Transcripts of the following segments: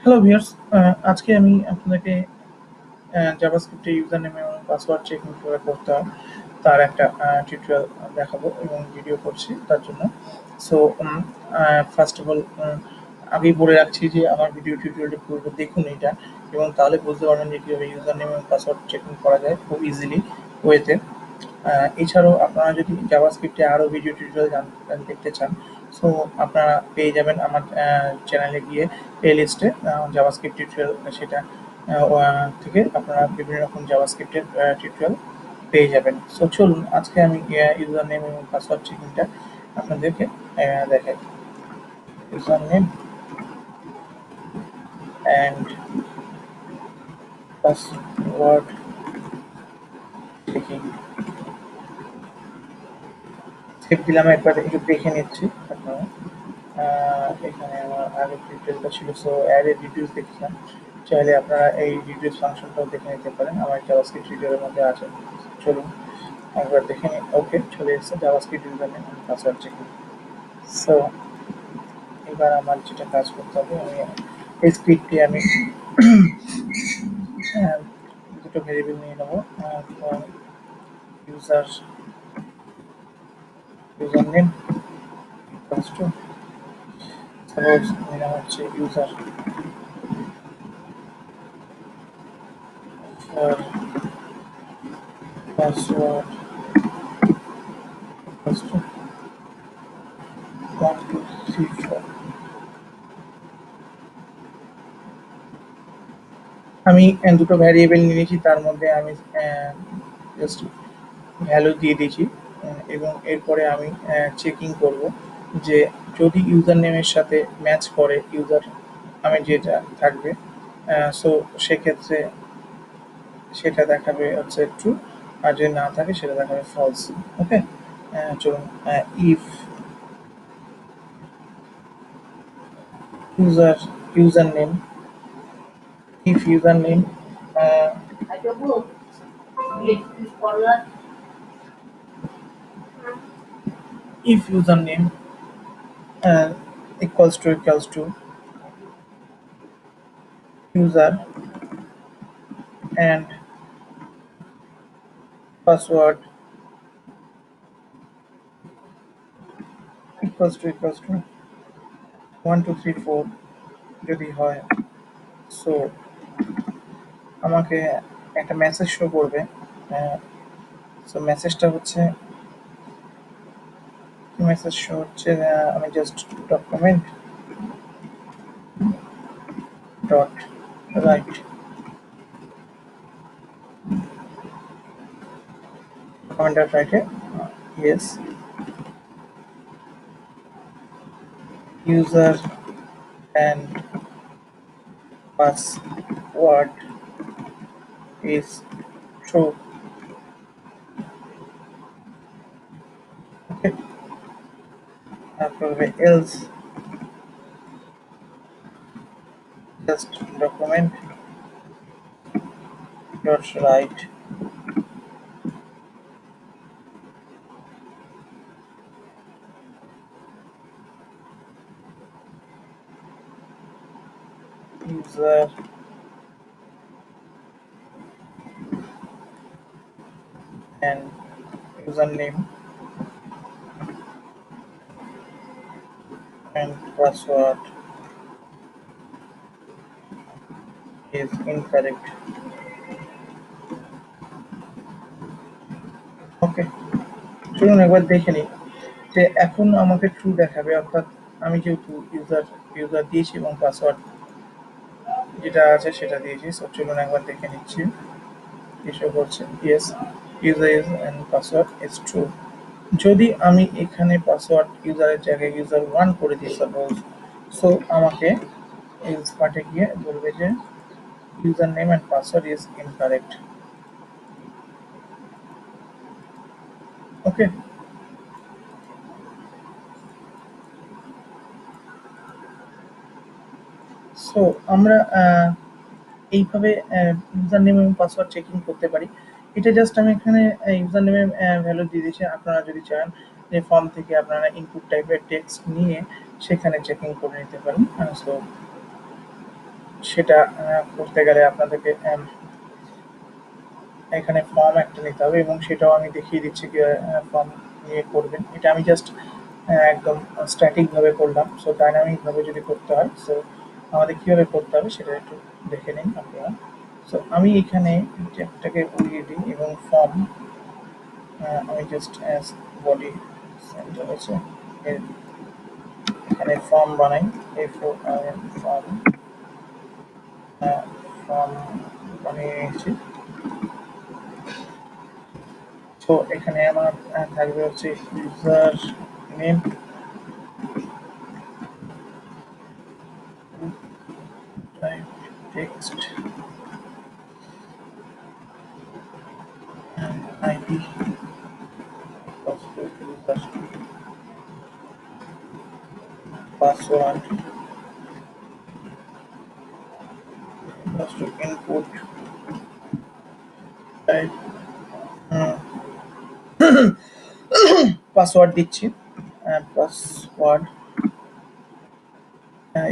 Hello viewers, আজকে আমি আপনাদেরকে জাভাস্ক্রিপ্টে ইউজার নেম এবং পাসওয়ার্ড চেকিং কিভাবে করতে হয় তার একটা টিউটোরিয়াল দেখাবো এবং ভিডিও করছি তার জন্য। সো ফার্স্ট অফ অল আগেই বলে রাখছি যে আমার ভিডিও টিউটোরিয়ালটি পুরো দেখুন এটা, এবং তাহলে বুঝতে পারবেন যে কীভাবে ইউজার নেম এবং পাসওয়ার্ড চেকিং করা যায় খুব ইজিলি ওয়েতে। এছাড়াও আপনারা যদি জাভাস্ক্রিপ্টে আরও ভিডিও টিউটোরিয়াল দেখতে চান, সো আপনারা পেয়ে যাবেন আমার চ্যানেলে গিয়ে প্লে লিস্টে জাভাস্ক্রিপ্ট টিউটোরিয়াল, সেটা থেকে আপনারা বিভিন্ন রকম জাভাস্ক্রিপ্টের টিউটোরিয়াল পেয়ে যাবেন। সো চলুন আজকে আমি ইউজার নেম এবং পাসওয়ার্ড চেকিংটা আপনাদেরকে দেখাই। User name and password checking save দিলাম, একবার একটু দেখে নিচ্ছি আপনারা। এখানে আমার আগের ডিটেলটা ছিল, সো অ্যাড এ ডিটেলস দেখছিলাম। চাইলে আপনারা এই ডিটেলস ফাংশনটাও দেখে নিতে পারেন, আমার জাভাস্ক্রিপ্ট টিউটোরিয়ালের মধ্যে আছে। চলুন একবার দেখে নিই। ওকে, চলে এসেছে JavaScript user name password checking. So এবার আমার যেটা কাজ করতে হবে, আমি এই স্ক্রিপ্টটি আমি আহ, দুটো ভেরিয়েবল নিয়ে নেবো। User user name equals to, suppose নিলাম হচ্ছে ইউজার পাসওয়ার্ড ইকুয়ালস টু 1 2 3 4। আমি দুটো ভ্যারিয়েবল নিয়েছি, তার মধ্যে আমি জাস্ট ভ্যালু দিয়ে দিয়েছি, এবং এরপরে আমি চেকিং করব যে যদি ইউজার নেমের সাথে ম্যাচ করে ইউজার আমি যেটা থাকবে, সো সেক্ষেত্রে সেটা দেখাবে হচ্ছে ট্রু, আর যদি না থাকে সেটা দেখাবে ফলস। ওকে, চলুন if user user name if username uh, if username equals to user and password equals to 1 2 3 4 যদি হয়, সো আমাকে একটা মেসেজ শো করবে। সো মেসেজটা হচ্ছে মেসেজ শো হচ্ছে আমি just document dot write document dot রাইটে yes user and password is true. Okay, তারপরে else just document dot write user and username and password is incorrect. ওকে, চলুন একবার দেখে নিই যে এখন আমাকে ট্রু দেখাবে, অর্থাৎ আমি যেহেতু ইউজার দিয়েছি এবং পাসওয়ার্ড যেটা আছে সেটা দিয়েছি। সো চলুন একবার দেখে নিচ্ছি এসে বলছে yes user is and password is true. যদি আমি এখানে পাসওয়ার্ড ইউজারের জায়গায় ইউজার 1 করে দিই সাপোজ, সো আমাকে এলস পার্টে গিয়ে বলবে যে user name and password is incorrect. Okay, so আমরা এইভাবে ইউজার নেম এবং পাসওয়ার্ড চেকিং করতে পারি। এটা জাস্ট আমি এখানে ইউজার নেমের ভ্যালু দিয়ে দিয়েছি। আপনারা যদি চান যে ফর্ম থেকে আপনারা ইনপুট টাইপের টেক্সট নিয়ে সেখানে চেকিং করে নিতে পারেন। সো সেটা করতে গেলে আপনাদেরকে এখানে ফর্ম একটা নিতে হবে এবং সেটাও আমি দেখিয়ে দিচ্ছি কিভাবে ফর্ম নিয়ে করবেন। এটা আমি জাস্ট একদম স্ট্যাটিক ভাবে করলাম। সো ডাইনামিক ভাবে যদি করতে হয়, সো আমাদের কিভাবে করতে হবে সেটা একটু দেখে নিন আপনারা। সো আমি এখানে ট্যাগটাকে উড়িয়ে দিই এবং ফর্ম আমি জাস্ট অ্যাজ বডি সেন্টার আছে এখানে ফর্ম বানাই। এই ফর্ম ফর্ম বানিয়ে নিয়েছি। তো এখানে আমার থাকবে হচ্ছে user name, type text, ID, password, input, type password দিচ্ছি, পাসওয়ার্ড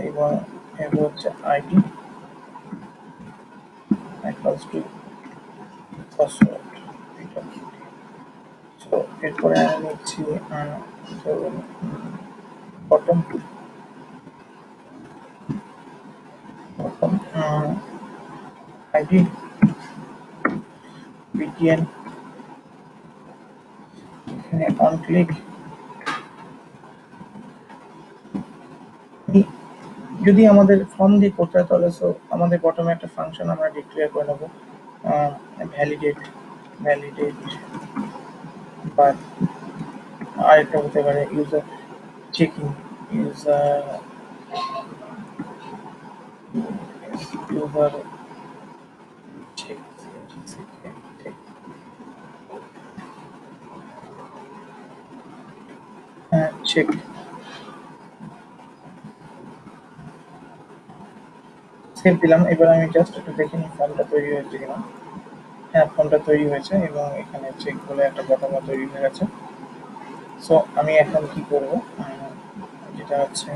এবং এবার হচ্ছে আইডি ইকুয়ালস টু পাসওয়ার্ড। তো এরপরে আমি নিচ্ছি বটম বটম আইডি বিটিএন, এখানে অন ক্লিক। যদি আমাদের ফর্ম দিয়ে করতে হয় তাহলে সো আমাদের বটমে একটা ফাংশন আমরা ডিক্লেয়ার করে নেবো, ভ্যালিডেট ভ্যালিডেট বা আরেকটা হতে পারে user checking, user user check check save দিলাম। এবার আমি জাস্ট একটু দেখে নিই ফর্মটা তৈরি হয়েছে কিনা। হ্যাঁ, ফর্মটা তৈরি হয়েছে এবং এখানে চেক বলে একটা বটমও তৈরি হয়ে গেছে। সো আমি এখন কি করব, যেটা হচ্ছে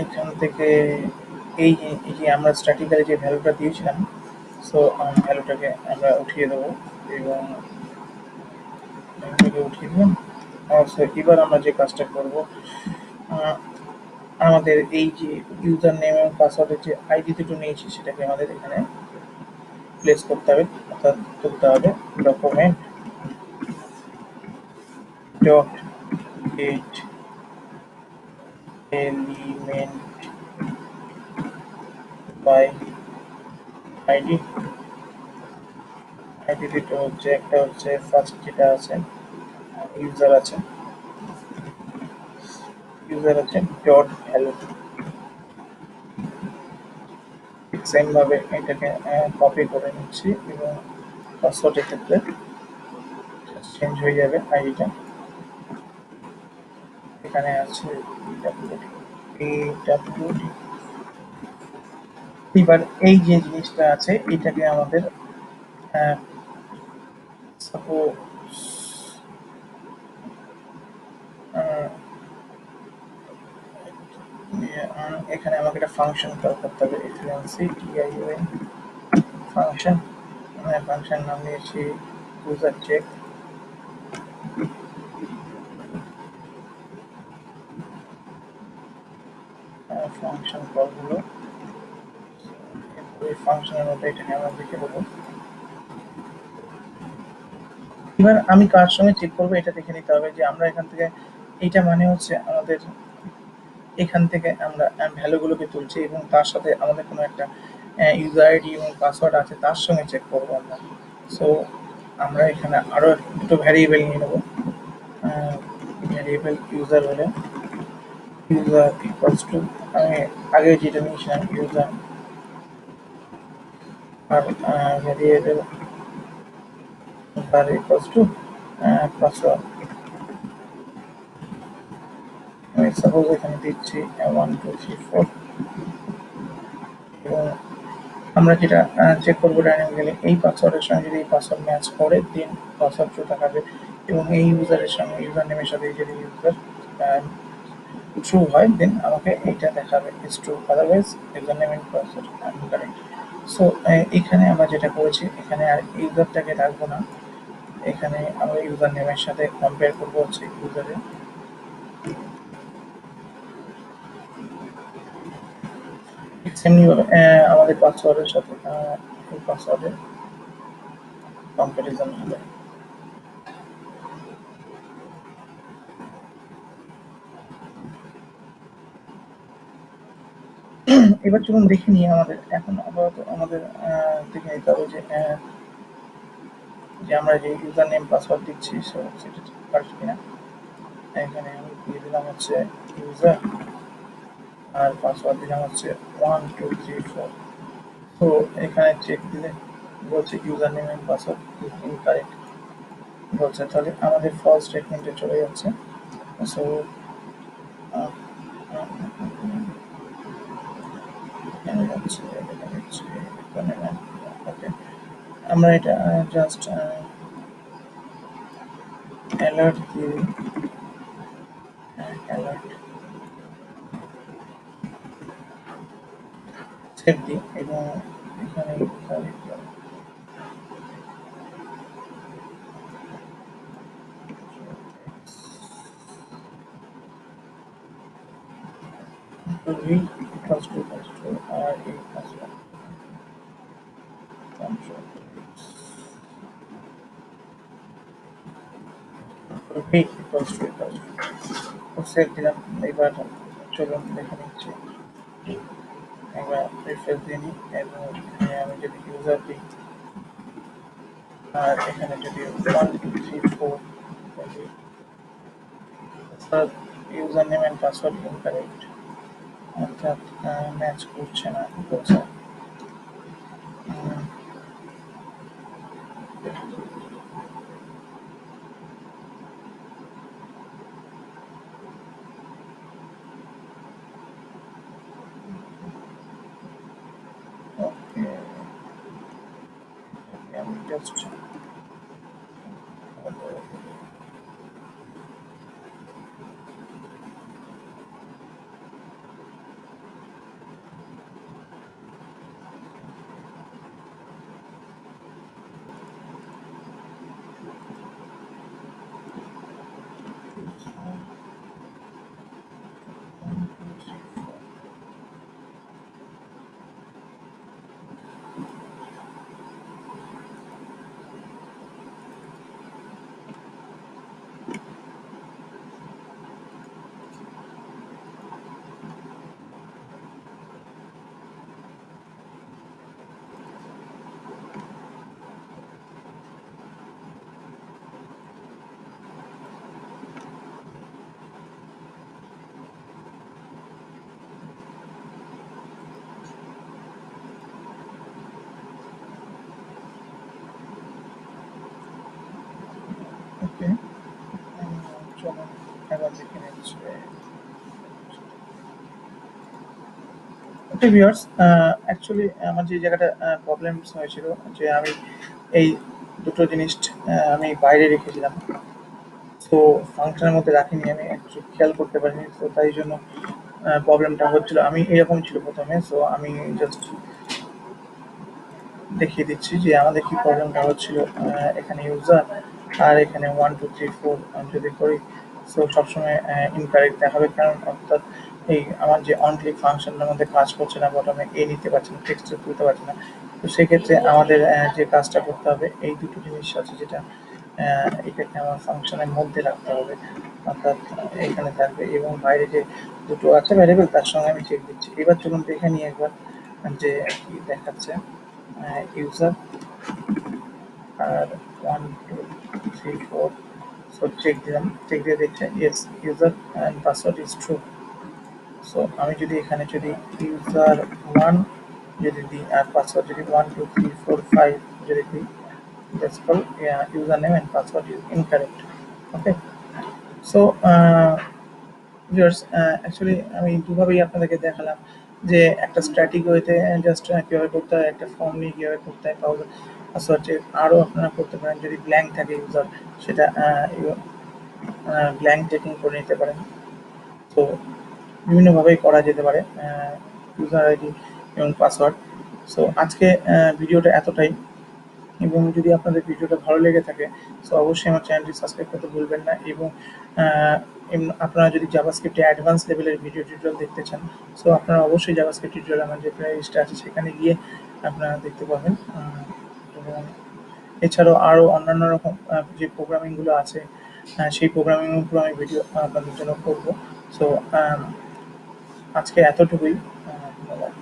এখান থেকে এই যে আমরা স্ট্যাটিক্যালি যে ভ্যালুটা দিয়েছিলাম, সো ভ্যালুটাকে আমরা উঠিয়ে দেবো এবং ভ্যালুটাকে উঠিয়ে দিলাম। সো এবার আমরা যে কাজটা করব, আমাদের এই যে ইউজার নেম এবং পাসওয়ার্ডের যে আইডি দুটো নিয়েছি সেটাকে আমাদের এখানে প্লেস করতে হবে, অর্থাৎ করতে হবে document dot get element by ID. ID দুটো হচ্ছে, একটা হচ্ছে ফার্স্ট যেটা আছে ইউজার আছে ডট ভ্যালু। ঠিক সেম ভাবে এটাকে কপি করে নিচ্ছি এবং পাসওয়ার্ডের ক্ষেত্রে চেঞ্জ হয়ে যাবে আইডিটা। এখানে আছে পিডব্লিউডি। এবার এই যে জিনিসটা আছে এটাকে আমাদের সাপোজ এখানে আমাকে একটা ফাংশন কল করতে হবে, এফিসিয়েন্সি টিআইওএন ফাংশন। ফাংশন নাম দিয়েছি ইউজার চেক। ফাংশন কলগুলো এই ফাংশনের মধ্যে এটাকে আমরা লিখে দেবো। এবার আমি কার সঙ্গে চেক করবো এটা দেখে নিতে হবে যে আমরা এখান থেকে, এইটা মানে হচ্ছে আমাদের এখান থেকে আমরা ভ্যালুগুলোকে তুলছি এবং তার সাথে আমাদের কোনো একটা ইউজার আইডি এবং পাসওয়ার্ড আছে তার সঙ্গে চেক করবো আমরা। সো আমরা এখানে আরও দুটো ভ্যারিয়েবল নিয়ে নেবো। ভ্যারিয়েবল ইউজার হলে ইউজার ইকুয়ালস টু, আমি আগে যেটা নিয়েছিলাম ইউজার, আর variable var equals to password. আমি সাপোজ এখানে দিচ্ছি 1 2 3 4 এবং আমরা যেটা চেক করবো ডাইনামিক্যালি এই পাসওয়ার্ডের সঙ্গে যদি এই পাসওয়ার্ড ম্যাচ করে দেন পাসওয়ার্ড ট্রু দেখাবে এবং এই ইউজারের সঙ্গে ইউজার নেমের সাথে যদি ইউজার ট্রু হয় দেন আমাকে এইটা দেখাবে is true, otherwise user name and password incorrect. So এখানে আমরা যেটা করেছি, এখানে আর ইউজারটাকে রাখবো না, এখানে আমরা ইউজার নেমের সাথে কম্পেয়ার করবো হচ্ছে ইউজারের। ঠিক সেমনিভাবে আমাদের পাসওয়ার্ডের সাথে এই পাসওয়ার্ডের কম্পারিজন হবে। এবার চলুন দেখে নিই আমাদের এখন আপাতত আমাদের দেখে নিতে হবে যে যে আমরা যে ইউজার নেম পাসওয়ার্ড দিচ্ছি সেটা কারেক্ট কিনা। এখানে আমি দিয়ে দিলাম হচ্ছে ইউজার, আর পাসওয়ার্ড দিলাম হচ্ছে 1 2 3 4। তো এখানে চেক দিলে বলছে user name and password incorrect বলছে, তাহলে আমাদের ফলস স্টেটমেন্টে চলে যাচ্ছে। সো এখানে যাচ্ছে, এখানে হচ্ছে এখানে ওকে, আমরা এটা জাস্ট অ্যালার্ট দিয়ে অ্যালার্ট সেভ দিই এবং এখানে read equals to আর এই password control read equals to save দিলাম। এবার চলুন দেখে নিচ্ছি, একবার রিফ্রেশ দিয়ে নিই এবং এখানে আমি যদি ইউজার দিই আর এখানে যদি 1 2 3 4 অর্থাৎ user name and password incorrect, অর্থাৎ ম্যাচ করছে না বলছে। ওকে, আমি জাস্ট ওকে, চলুন এবার দেখে নিচ্ছি। ওকে ভিউয়ার্স, অ্যাকচুয়ালি আমার যে জায়গাটা প্রবলেমস হয়েছিল যে আমি এই দুটো জিনিস আমি বাইরে রেখেছিলাম, তো ফাংশনের মধ্যে রাখিনি, আমি অ্যাকচুয়ালি খেয়াল করতে পারিনি, তো তাই জন্য প্রবলেমটা হচ্ছিল। আমি এরকম ছিল প্রথমে, সো আমি জাস্ট দেখিয়ে দিচ্ছি যে আমাদের কি প্রবলেমটা হচ্ছিল। এখানে ইউজার আর এখানে 1 2 3 4 যদি করি, সো সবসময় ইনকারেক্ট দেখাবে, কারণ অর্থাৎ এই আমার যে অন ক্লিক ফাংশনটার মধ্যে কাজ করছে না, বটমে এ নিতে পারছে না, টেক্সট তুলতে পারছে না। তো সেক্ষেত্রে আমাদের যে কাজটা করতে হবে, এই দুটো জিনিস আছে যেটা এটাকে আমার ফাংশনের মধ্যে রাখতে হবে, অর্থাৎ এখানে থাকবে এবং বাইরে যে দুটো আছে ভ্যারিয়েবল তার সঙ্গে আমি চেক দিচ্ছি। এবার চলুন দেখে নিই একবার যে কি দেখাচ্ছে। ইউজার আর 1 2 3 4, সো চেক দিলাম, চেক দিয়ে দেখছে yes user and password is true. So আমি যদি এখানে যদি ইউজার 1 যদি দিই আর পাসওয়ার্ড যদি 1 2 3 4 5 যদি দিই, that's call user name and password is incorrect. Okay, so viewers, actually আমি দুভাবেই আপনাদেরকে দেখালাম যে একটা স্ট্যাটিক ওয়েতে জাস্ট কীভাবে করতে হয়, একটা ফর্ম নিয়ে কীভাবে করতে হয়, পাসওয়ার্ড চেক আরও আপনারা করতে পারেন। যদি ব্ল্যাঙ্ক থাকে ইউজার, সেটা ব্ল্যাঙ্ক চেকিং করে নিতে পারেন। তো বিভিন্নভাবেই করা যেতে পারে ইউজার আইডি এবং পাসওয়ার্ড। সো আজকে ভিডিওটা এতটাই, এবং যদি আপনাদের ভিডিওটা ভালো লেগে থাকে সো অবশ্যই আমার চ্যানেলটি সাবস্ক্রাইব করতে ভুলবেন না। এবং আপনারা যদি জাভাস্ক্রিপ্টে অ্যাডভান্স লেভেলের ভিডিও টিউটোরিয়াল দেখতে চান সো আপনারা অবশ্যই জাভাস্ক্রিপ্ট টিউটোরিয়াল আমার যে প্লেলিস্টটা আছে সেখানে গিয়ে আপনারা দেখতে পাবেন। এবং এছাড়াও আরও অন্যান্য রকম যে প্রোগ্রামিংগুলো আছে সেই প্রোগ্রামিংয়ের উপর আমি ভিডিও আপনাদের জন্য করবো। সো আজকে এতটুকুই। ধন্যবাদ।